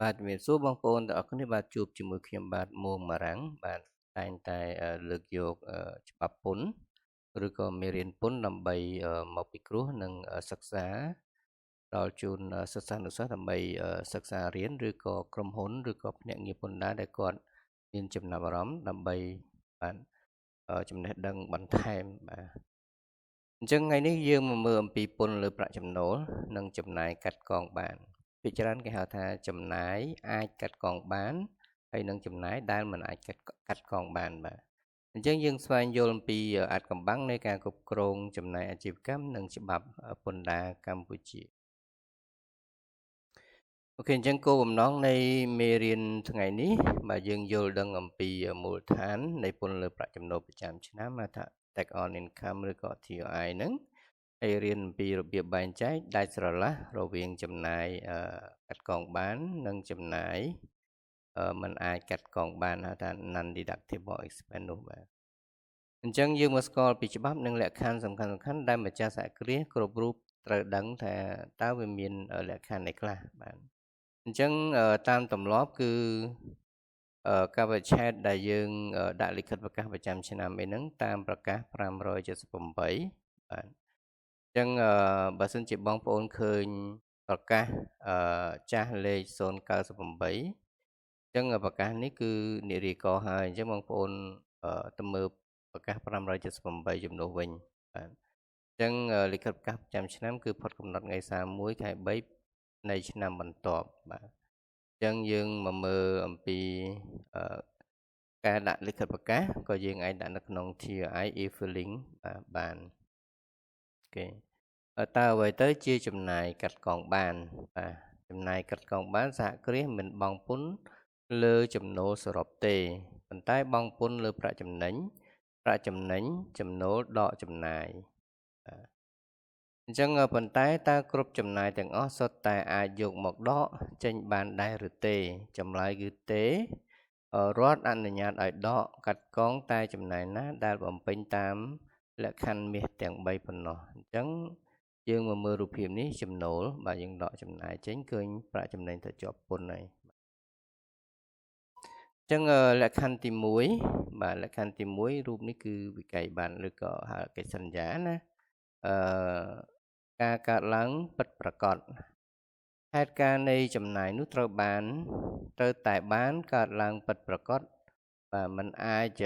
បាទជំរាបសួរបងប្អូនទាំងអស់គ្នាបាទជួបជាមួយខ្ញុំបាទមួងបារាំងបាទតែងតែលើកយកច្បាប់ពន្ធឬក៏មេរៀនពន្ធដើម្បីមកពិគ្រោះនិងសិក្សាដល់ជូនសិស្សានុសិស្សដើម្បីសិក្សារៀនឬក៏ក្រុមហ៊ុនឬក៏ភ្នាក់ងារពន្ធដារដែលគាត់មានចំណាប់អារម្មណ៍ដើម្បីបានចំណេះដឹងបន្ថែមបាទអញ្ចឹងថ្ងៃនេះយើងមកមើលអំពីពន្ធលើប្រាក់ចំណូលនិងចំណាយកាត់កងបានភាគច្រើនគេហៅថាចំណាយអាចកាត់កងបានហើយនិងចំណាយដែលមិនអាចកាត់កងបានបាទអញ្ចឹងយើងស្វែងយល់អំពីអាចកំបាំងនៃការគ្រប់គ្រងចំណាយអាជីវកម្មនិងច្បាប់ពន្ធដារកម្ពុជាអូខេអញ្ចឹងគោលបំណងនៃមេរៀនថ្ងៃនេះបាទយើងយល់ដឹងអំពីមូលដ្ឋាននៃពន្ធលើប្រាក់ចំណូលប្រចាំឆ្នាំហៅថា Tax on Income ឬក៏ TOI ហ្នឹងហើយរៀនអំពីរបៀបបែងចែកដាច់ស្រឡះរវាងចំណាយកាត់កងបាននិងចំណាយมันអាចកាត់កងបានហៅថា non deductible expense នោះបាទអញ្ចឹងយើងមកស្គាល់ពីច្បាប់និងលក្ខខណ្ឌសំខាន់ៗដែលម្ចាស់សហគ្រាសគ្រប់រូបត្រូវដឹងថាតើវាមានលក្ខខណ្ឌអីខ្លះបាទអញ្ចឹងតាមទម្លាប់គឺកាលវិច្ឆេទដែលយើងដាក់លិខិតប្រកាសប្រចាំឆ្នាំអីហ្នឹងតាមប្រកាស578បាទអញ្ចឹងបើសិនជាបងប្អូនឃើញប្រកាសចាស់លេខ098អញ្ចឹងប្រកាសនេះគឺនិរាយករហើយអញ្ចឹងបងប្អូនទៅមើលប្រកាស578ជំនួសវិញបាទអញ្ចឹងលិខិតប្រកាសប្រចាំឆ្នាំគឺផុតកំណត់ថ្ងៃ31ខែ3នៃឆ្នាំបន្ទាប់បាទអញ្ចឹងយើងមកមើលអំពីការដាក់លិខិតប្រកាសក៏យើងអាចដាក់នៅក្នុង TRI e-filing បានអូខេតើអ្វីទៅជាចំណាយកាត់កងបានបាទចំណាយកាត់កងបានសហគ្រាសមិនបង់ពន្ធលើចំណូលសរុបទេប៉ុន្តែបង់ពន្ធលើប្រាក់ចំណេញចំណូលដកចំណាយបាទអញ្ចឹងប៉ុន្តែតើគ្រប់ចំណាយទាំងអស់សុទ្ធតែអាចយកមកដកចេញបានដែរឬទេចម្លើយគឺទេរដ្ឋអនុញ្ញាតឲ្យដកកាត់កងតែចំណាយណាដែលបំពេញតាមលក្ខខណ្ឌមាសទាំង3ប៉ុណ្ណោះអញ្ចឹងយើងមកមើលរូបភាពនេះចំណូលបាទយើងដកចំណាយចេញឃើញប្រាក់ចំណេញទៅជាប់ពន្ធហើយអញ្ចឹងលក្ខខណ្ឌទី1បាទលក្ខខណ្ឌទី1រូបនេះគឺវិក័យប័ណ្ណឬក៏ហៅកិច្ចសន្យាណាអឺការកើតឡើងពិតប្រាកដហេតុការណ៍នៃចំណាយនោះត្រូវតែបានកើតឡើងពិតប្រាកដបាទมันអាច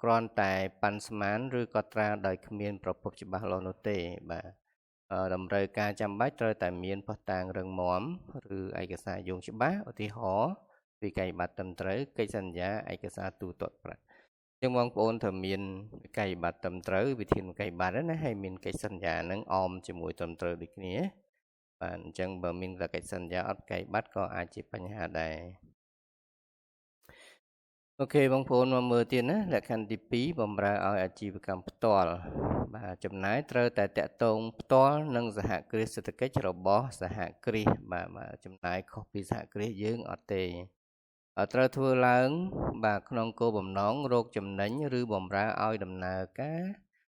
គ្រាន់តែប៉ាន់ស្មានឬក៏ត្រាដោយគ្មានប្រភពច្បាស់លាស់នោះទេបាទតម្រូវការចាំបាច់ត្រូវតែមានភស្តុតាងរឹងមាំឬឯកសារយោងច្បាស់ឧទាហរណ៍វិក័យប័ត្រត្រឹមត្រូវកិច្ចសន្យាឯកសារទូទាត់ប្រាក់អញ្ចឹងបងប្អូនត្រូវមានវិក័យប័ត្រត្រឹមត្រូវវិធានវិក័យប័ត្រណាហើយមានកិច្ចសន្យានឹងអមជាមួយត្រឹមត្រូវដូចគ្នាបាទអញ្ចឹងបើមានតែកិច្ចសន្យាអត់វិក័យប័ត្រក៏អាចជាបញ្ហាដែរអូខេបងប្អូនមកមើលទៀតណាលក្ខខណ្ឌទី2បម្រើឲ្យអាជីវកម្មផ្ទាល់បាទចំណាយត្រូវតែតាក់ទងផ្ទាល់នឹងសហគ្រាសសេដ្ឋកិច្ចរបស់សហគ្រាសបាទចំណាយខុសពីសហគ្រាសយើងអត់ទេត្រូវធ្វើឡើងបាទក្នុងគោលបំណងរកចំណេញឬបម្រើឲ្យដំណើរការ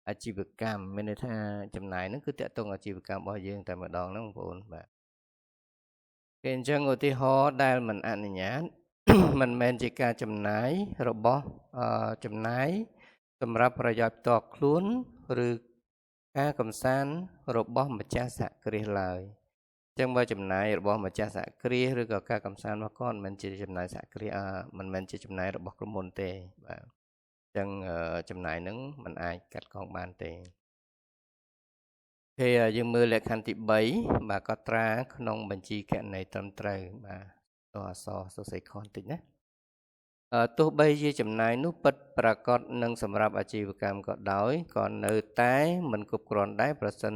អាជីវកម្មមានន័យថាចំណាយហ្នឹងគឺតាក់ទងអាជីវកម្មរបស់យើងតែម្ដងហ្នឹងបងប្អូនបាទគេអញ្ចឹងឧទាហរណ៍ដែលមិនអនុញ្ញាតមិនមែនជាការចំណាយរបស់ចំណាយសម្រាប់ប្រយោជន៍ផ្ទាល់ខ្លួនឬការកំសាន្តរបស់ម្ចាស់សហគ្រាសឡើយអញ្ចឹងបើចំណាយរបស់ម្ចាស់សហគ្រាសឬក៏ការកំសាន្តរបស់គាត់មិនមែនជាចំណាយសហគ្រាសមិនមែនជាចំណាយរបស់ក្រុមហ៊ុនទេបាទអញ្ចឹងចំណាយហ្នឹងมันអាចកាត់កងបានទេគេយើងមើលលក្ខខណ្ឌទី3បាទកត់ត្រាក្នុងបញ្ជីគណនេយ្យត្រឹមត្រូវបាទតអសសរសេរខបន្តិចណាទោះបីជាចំណាយនោះពិតប្រាកដនឹងសម្រាប់អាជីវកម្មក៏ដោយក៏នៅតែមិនគ្រប់គ្រាន់ដែរប្រសិន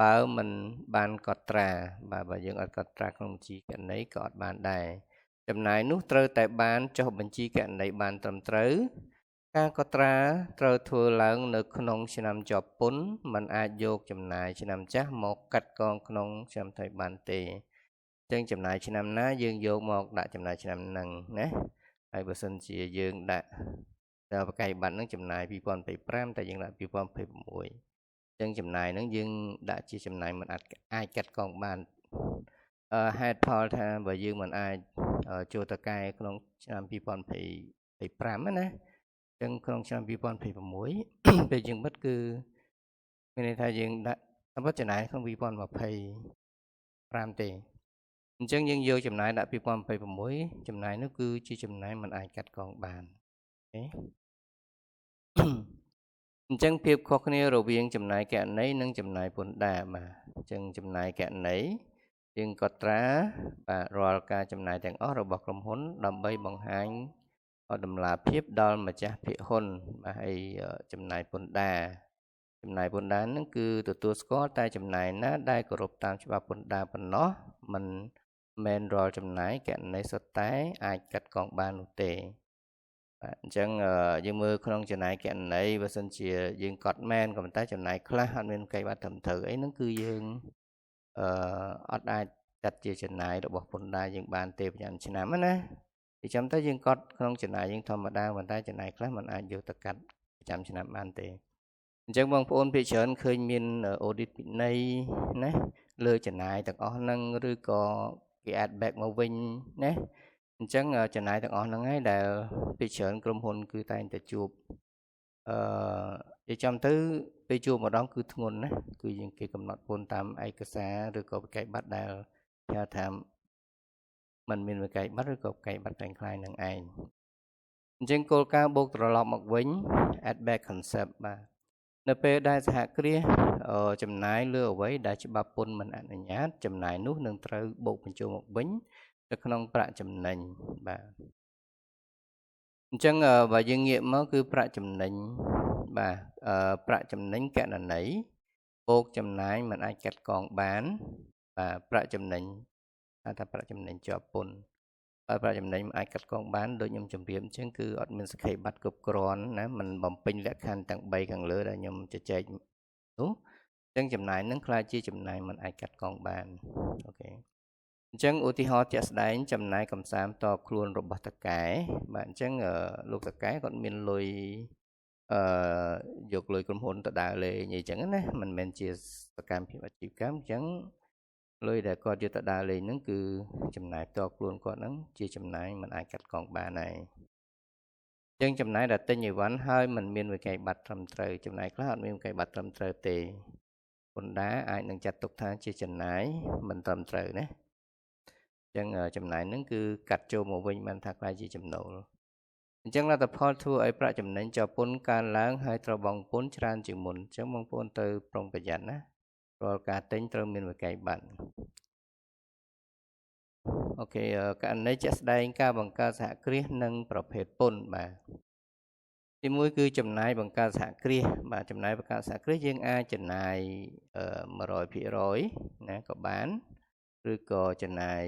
បើមិនបានកត់ត្រាបាទបើយើងអត់កត់ត្រាក្នុងបញ្ជីគណនេយ្យក៏អត់បានដែរចំណាយនោះត្រូវតែបានចុះបញ្ជីគណនេយ្យបានត្រឹមត្រូវការកត់ត្រាត្រូវធ្វើឡើងនៅក្នុងឆ្នាំជាប់ពន្ធមិនអាចយកចំណាយឆ្នាំចាស់មកកាត់កងក្នុងឆ្នាំថ្មីបានទេអញ្ចឹងចំណាយឆ្នាំណាយើងយកមកដាក់ចំណាយឆ្នាំហ្នឹងណាហើយបើសិនជាយើងដាក់បកាយប័ណ្ណហ្នឹងចំណាយ2025តែយើងដាក់2026អញ្ចឹងចំណាយហ្នឹងយើងដាក់ជាចំណាយមិនអាចកាត់កងបាន hạtផលថាបើយើងមិនអាចចូលតកែក្នុងឆ្នាំ2025ណាចឹងក្នុងឆ្នាំ2026ពេលយើងបិទគឺមានន័យថាយើងដាក់សម្បត្តិចំណាយក្នុង2025ទេអញ្ចឹងយើងយកចំណាយដាក់2026ចំណាយនោះគឺជាចំណាយមិនអាចកាត់កងបានអូខេអញ្ចឹងភាពខុសគ្នារវាងចំណាយគណនេយ្យនិងចំណាយពន្ធដារបាទអញ្ចឹងចំណាយគណនេយ្យយើងកត់ត្រាបាទរាល់ការចំណាយទាំងអស់របស់ក្រុមហ៊ុនដើម្បីបង្ហាញតម្លាភាពដល់ម្ចាស់ភាគហ៊ុនបាទហើយចំណាយពន្ធដារហ្នឹងគឺទទួលស្គាល់តែចំណាយណាដែលគោរពតាមច្បាប់ពន្ធដារប៉ុណ្ណោះមិនមែនរាល់ចំណាយគណនេយ្យសុទ្ធតែអាចកាត់កងបាននោះទេបាទអញ្ចឹងយើងមើលក្នុងចំណាយគណនេយ្យបើសិនជាយើងកត់មែនក៏ប៉ុន្តែចំណាយខ្លះអត់មានកាយប័ត្រត្រឹមត្រូវអីហ្នឹងគឺយើងអត់អាចចាត់ជាចំណាយរបស់ពន្ធដារយើងបានទេប្រចាំឆ្នាំណាពីចាំទៅយើងកត់ក្នុងចំណាយយើងធម្មតាប៉ុន្តែចំណាយខ្លះมันអាចយកទៅកាត់ប្រចាំឆ្នាំបានទេអញ្ចឹងបងប្អូនភាគច្រើនឃើញមាន audit ពិន័យណាលើចំណាយទាំងអស់ហ្នឹងឬក៏គេ add back មកវិញណាអញ្ចឹងចំណាយទាំងអស់ហ្នឹងឯងដែលភាគច្រើនក្រុមហ៊ុនគឺតែងតែជួបនិយាយចំទៅពេលជួបម្ដងគឺធ្ងន់ណាគឺយើងគេកំណត់ពន្ធតាមឯកសារឬក៏បកាយប័ត្រដែលគេហៅថាมันមានបកាយប័ត្រឬក៏បកាយប័ត្រខ្លាំងៗនឹងឯងអញ្ចឹងគោលការណ៍បូកត្រឡប់មកវិញ add back concept បាទនៅពេលដែលសហគ្រាសចំណាយលើអ្វីដែលច្បាប់ពន្ធមិនអនុញ្ញាតចំណាយនោះនឹងត្រូវបូកបញ្ចូលមកវិញនៅក្នុងប្រាក់ចំណេញបាទអញ្ចឹងបើយើងងាកមកគឺប្រាក់ចំណេញបាទប្រាក់ចំណេញគណនេយ្យបូកចំណាយមិនអាចកាត់កងបានបាទប្រាក់ចំណេញថាប្រាក់ចំណេញជាប់ពន្ធបើប្រាក់ចំណេញមិនអាចកាត់កងបានដូចខ្ញុំជម្រាបអញ្ចឹងគឺអត់មានសក្ខីប័ត្រគ្រប់គ្រាន់ណាมันបំពេញលក្ខខណ្ឌទាំង3ខាងលើដែលខ្ញុំជជែកនោះអញ្ចឹងចំណាយនឹងខ្ល้ายជាចំណាយមិនអាចកាត់កងបានអូខេអញ្ចឹងឧទាហរណ៍ជាក់ស្ដែងចំណាយកំសាន្តតខ្លួនរបស់តកែបាទអញ្ចឹងលោកតកែគាត់មានលុយយកលុយក្រុមហ៊ុនទៅដើរលេងអីចឹងណាមិនមែនជាសកម្មភាពអាជីវកម្មអញ្ចឹងលុយដែលគាត់យកទៅដើរលេងហ្នឹងគឺចំណាយផ្ទាល់ខ្លួនគាត់ហ្នឹងជាចំណាយមិនអាចកាត់កងបានហើយអញ្ចឹងចំណាយដែលទិញអីវ៉ាន់ហើយមិនមានវិក័យប័ត្រត្រឹមត្រូវចំណាយខ្លះអត់មានវិក័យប័ត្រត្រឹមត្រូវទេពន្ធដារអាចនឹងចាត់ទុកថាជាចំណាយមិនត្រឹមត្រូវណាអញ្ចឹងចំណាយហ្នឹងគឺកាត់ចូលមកវិញបានថាខ្ល้ายជាចំណូលអញ្ចឹងលទ្ធផលធ្វើឲ្យប្រាក់ចំណេញជាប់ពន្ធកើនឡើងហើយត្រូវបង់ពន្ធច្រើនជាងមុនអញ្ចឹងបងប្អូនត្រូវប្រុងប្រយ័ត្នណារាល់ការទិញត្រូវមានវិក័យប័ត្រអូខេករណីជាក់ស្ដែងការបង្កើតសហគ្រាសនិងប្រភេទពន្ធបាទទីមួយគឺចំណាយបង្កើតសហគ្រាសបាទចំណាយបង្កើតសហគ្រាសយើងអាចចំណាយ100%ណាក៏បានឬក៏ចំណាយ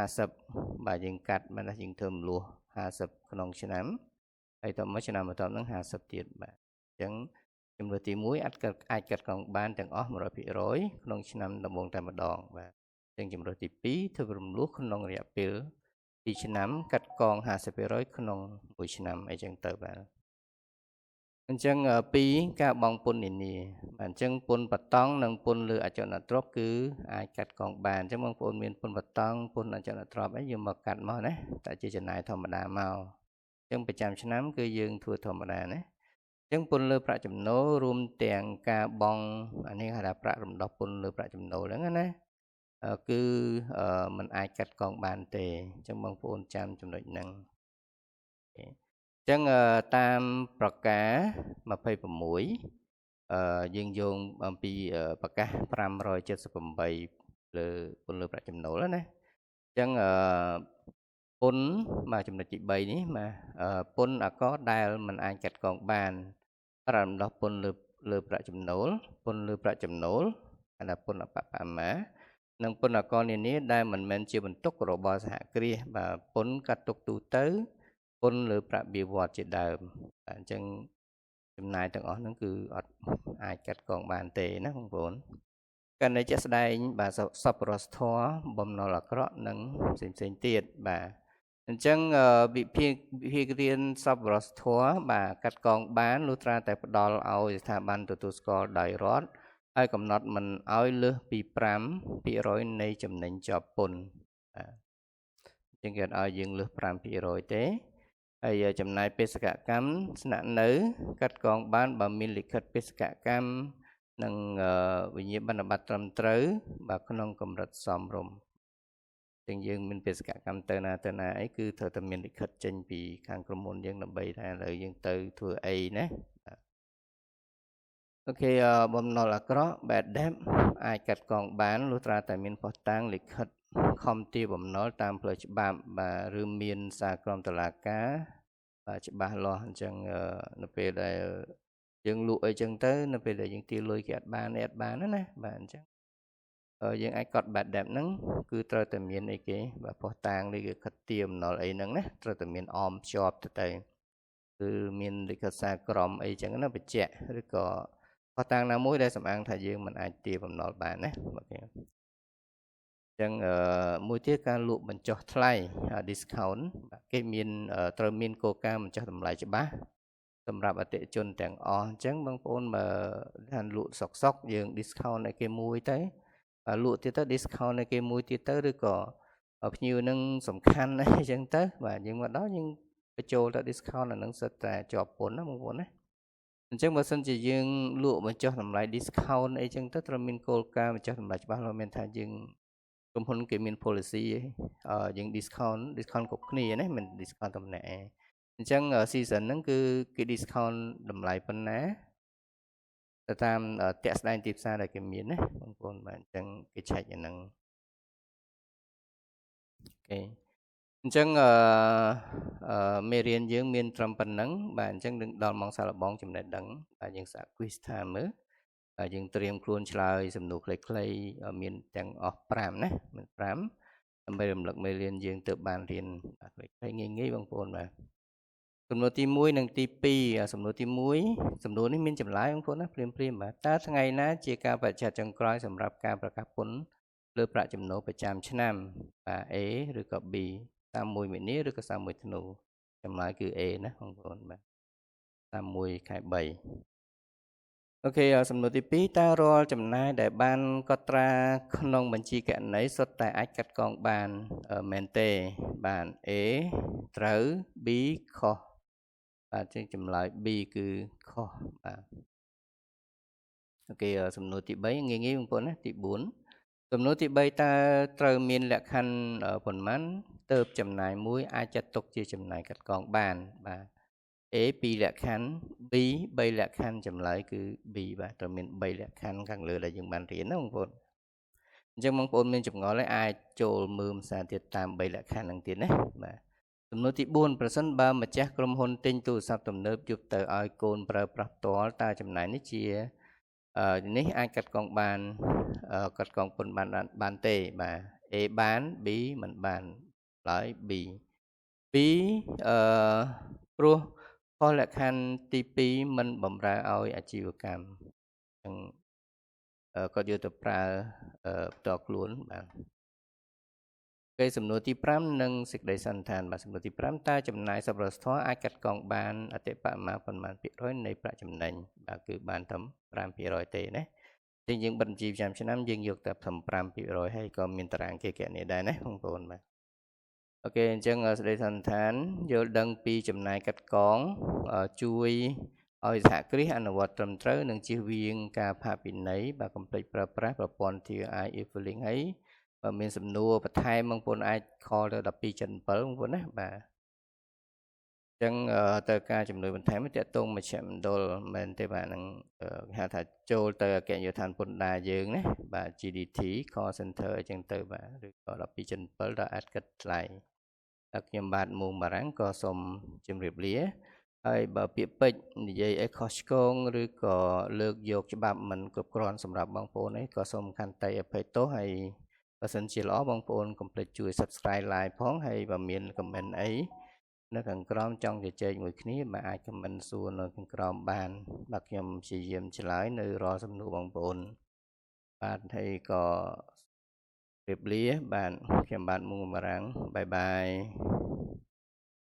50បាទយើងកាត់បានថាយើងធ្វើមលោះ50ក្នុងឆ្នាំហើយតមកឆ្នាំបន្ទាប់ហ្នឹង50ទៀតបាទអញ្ចឹងចំនួនទី1អាចកាត់កងបានទាំងអស់100%ក្នុងឆ្នាំដំបូងតែម្ដងបាទអញ្ចឹងចំនួនទី2ធ្វើរំលោះក្នុងរយៈពេល2ឆ្នាំកាត់កង50%ក្នុង1ឆ្នាំអីចឹងទៅបាទអញ្ចឹង2ការបង់ពន្ធនានាបាទអញ្ចឹងពន្ធបតង់និងពន្ធលើអចលនទ្រព្យគឺអាចកាត់កងបានអញ្ចឹងបងប្អូនមានពន្ធបតង់ពន្ធអចលនទ្រព្យអីយើងមកកាត់មកណាតែជាចំណាយធម្មតាមកអញ្ចឹងប្រចាំឆ្នាំគឺយើងធ្វើធម្មតាណាអញ្ចឹងពន្ធលើប្រាក់ចំណូលរួមទាំងការបង់អានេះហៅថាប្រាក់រំដោះពន្ធលើប្រាក់ចំណូលហ្នឹងណាគឺมันអាចកាត់កងបានទេអញ្ចឹងបងប្អូនចាំចំណុចហ្នឹងអញ្ចឹងតាមប្រការ26យើងយកអំពីប្រកាស578លើពន្ធលើប្រាក់ចំណូលណាអញ្ចឹងពន្ធបាទចំណុចទី3នេះបាទពន្ធអាករដែលมันអាចកាត់កងបានប្រាក់រំដោះពន្ធលើប្រាក់ចំណូលពន្ធលើប្រាក់ចំណូលហៅថាពន្ធអបបមានិងពន្ធអាករនានាដែលមិនមែនជាបន្ទុករបស់សហគ្រាសបាទពន្ធកាត់ទុកទូទៅពន្ធលើប្រាក់បៀវត្សជាដើមអញ្ចឹងចំណាយទាំងអស់ហ្នឹងគឺអត់អាចកាត់កងបានទេណាបងប្អូនករណីជាក់ស្ដែងបាទសប្បុរសធម៌បំណុលអាក្រក់និងផ្សេងទៀតបាទអញ្ចឹងវិភាគរៀនសប្បុរសធម៌បាទកាត់កងបានលុះត្រាតែផ្ដល់ឲ្យស្ថាប័នទទួលស្គាល់ដោយរដ្ឋ ហើយកំណត់មិនឲ្យលើសពី 5% នៃចំណេញជាប់ពន្ធជាងគេឲ្យយើងលើស 5% ទេហើយចំណាយបេសកកម្មស្នាក់នៅកាត់កងបានបើមានលិខិតបេសកកម្មនិងវិញ្ញាបនបត្រត្រឹមត្រូវបើក្នុងកម្រិតសមរម្យជាងយើងមានបេសកកម្មទៅណាអីគឺត្រូវតែមានលិខិតចេញពីខាងក្រុមហ៊ុនយើងដើម្បីថាឥឡូវយើងទៅធ្វើអីណាអូខេបំណុលអាក្រក់ bad debt អាចកាត់កងបានលុះត្រាតែមានភស្តុតាងលិខិតខំទារបំណុលតាមផ្លូវច្បាប់បាទឬមានសារក្រមតុលាការបាទច្បាស់លាស់អញ្ចឹងនៅពេលដែលយើងលក់អីចឹងទៅនៅពេលដែលយើងទារលុយគេអត់បានណាបាទអញ្ចឹងយើងអាចកត់ bad debt ហ្នឹងគឺត្រូវតែមានអីគេបាទភស្តុតាងឬលិខិតទារបំណុលអីហ្នឹងណាត្រូវតែមានអមភ្ជាប់ទៅគឺមានលិខិតសារក្រមអីចឹងណាបញ្ជាក់ឬក៏ភស្តុតាងណាមួយដែលសម្អាងថាយើងមិនអាចទារបំណុលបានណាអូខេអញ្ចឹងមួយទៀតការលក់បញ្ចុះថ្លៃ discount គេមានត្រូវមានគោលការណ៍បញ្ចុះតម្លៃច្បាស់សម្រាប់អតិថិជនទាំងអស់អញ្ចឹងបងប្អូនបើថាលក់សុកយើង discount ឲ្យគេមួយទៅលក់ទៀតទៅ discount ឲ្យគេមួយទៀតទៅឬក៏ភ្ញៀវនឹងសំខាន់អីចឹងទៅបាទយើងមកដល់យើងបញ្ចូលទៅ discount អានឹងសិតតែជាប់ពន្ធណាបងប្អូនណាអញ្ចឹងបើសិនជាយើងលក់បញ្ចុះតម្លៃ discount អីចឹងទៅត្រូវមានគោលការណ៍បញ្ចុះតម្លៃច្បាស់លាស់មានថាយើងក្រុមហ៊ុនគេមាន policy យើង discount គ្រប់គ្នាណាមិន discount តែម្នាក់ឯងអញ្ចឹង season ហ្នឹងគឺគេ discount តម្លៃប៉ុណ្ណាទៅតាមតាក់ស្ដែងទីផ្សារដែលគេមានណាបងប្អូនបាទអញ្ចឹងគេឆែកអាហ្នឹងអូខេអញ្ចឹងមេរៀនយើងមានត្រឹមប៉ុណ្ណឹងបាទអញ្ចឹងនឹងដល់ម៉ោងសាកល្បងចំណេះដឹងបាទយើងសាក quiz time មើលបាទយើងត្រៀមខ្លួនឆ្លើយសំណួរខ្លីៗមានទាំងអស់5ណាមាន5ដើម្បីរំលឹកមេរៀនយើងទៅបានរៀនខ្លីៗងាយៗបងប្អូនបាទសំណួរទី1និងទី2សំណួរទី1សំណួរនេះមានចម្លើយបងប្អូនណាព្រាមបាទតើថ្ងៃណាជាការបរិច្ឆេទចុងក្រោយសម្រាប់ការប្រកាសពន្ធលើប្រាក់ចំណូលប្រចាំឆ្នាំបាទ A ឬក៏ B 31មីនាឬក៏31ធ្នូចម្លើយគឺ A ណាបងប្អូនបាទ31ខែ3អូខេសំណួរទី2តើរាល់ចំណាយដែលបានកត់ត្រាក្នុងបញ្ជីគណនីសុទ្ធតែអាចកាត់កងបានមែនទេបាទ A ត្រូវ B ខុសបាទជាចម្លើយ B គឺខុសបាទអូខេសំណួរទី3ងាយៗបងប្អូនណាទី4សំណួរទី3តើត្រូវមានលក្ខខណ្ឌប៉ុន្មានទៅចំណាយមួយអាចចាត់ទុកជាចំណាយកាត់កងបានបាទ A 2លក្ខខណ្ឌ B 3លក្ខខណ្ឌចម្លើយគឺ B បាទត្រូវមាន3លក្ខខណ្ឌខាងលើដែលយើងបានរៀនណាបងប្អូនអញ្ចឹងបងប្អូនមានចម្ងល់ហើយអាចចូលមើលភាសាទៀតតាម3លក្ខខណ្ឌហ្នឹងទៀតណាបាទសំណួរទី4ប្រសិនបើម្ចាស់ក្រុមហ៊ុនទិញទូរស័ព្ទទំនើបយកទៅឲ្យកូនប្រើប្រាស់ផ្ទាល់តើចំណាយនេះជានេះអាចកាត់កងបានកាត់កងពន្ធបានទេបាទ A បាន B មិនបានឡើយ B ព្រោះខុសលក្ខខណ្ឌទី2មិនបម្រើឲ្យអាជីវកម្មអញ្ចឹងគាត់យកទៅប្រើផ្ទាល់ខ្លួនបាទគេសំណួរទី5និងសេចក្តីសន្និដ្ឋានបាទសំណួរទី5តើចំណាយសប្បុរសធម៌អាចកាត់កងបានអតិបមាប៉ុន្មាន%នៃប្រាក់ចំណេញបាទគឺបានត្រឹម 5% ទេណាតែយើងបិទបញ្ជីប្រចាំឆ្នាំយើងយកតែ5% ហើយក៏មានតារាងគេគណនាដែរណាបងប្អូនបាទអូខេអញ្ចឹងសេចក្តីសន្និដ្ឋានយល់ដឹងពីចំណាយកាត់កងជួយឲ្យសហគ្រាសអនុវត្តត្រឹមត្រូវនិងជៀសវាងការផាកពិន័យបាទកុំភ្លេចប្រើប្រាស់ប្រព័ន្ធ TI e-filing ហើយបើមានសំណួរបន្ថែមបងប្អូនអាច call ទៅ1277បងប្អូនណាបាទអញ្ចឹងទៅការជំនួយបន្ថែមតាក់ទងមជ្ឈមណ្ឌលមែនទេបាទនឹងគេហៅថាចូលទៅអគ្គនាយកដ្ឋានពន្ធដារយើងណាបាទ GDT call center អញ្ចឹងទៅបាទឬក៏1277ដល់អាចគិតថ្លៃខ្ញុំបាទមុំបារាំងក៏សូមជម្រាបលាហើយបើពាក្យពេចន៍និយាយអីខុសឆ្គងឬក៏លើកយកច្បាប់មិនគ្រប់គ្រាន់សម្រាប់បងប្អូនអីក៏សូមខន្តីអភ័យទោសហើយបើសិនជាល្អបងប្អូនកុំភ្លេចជួយ Subscribe Like ផងហើយបើមាន comment អីនៅខាងក្រោមចង់ជជែកមួយគ្នាបាទអាច comment សួរនៅខាងក្រោមបានបាទខ្ញុំព្យាយាមឆ្លើយនៅរាល់សំណួរបងប្អូនបាទហើយក៏ជម្រាបលាបាទខ្ញុំបាទមុំបារាំងបាយបាយ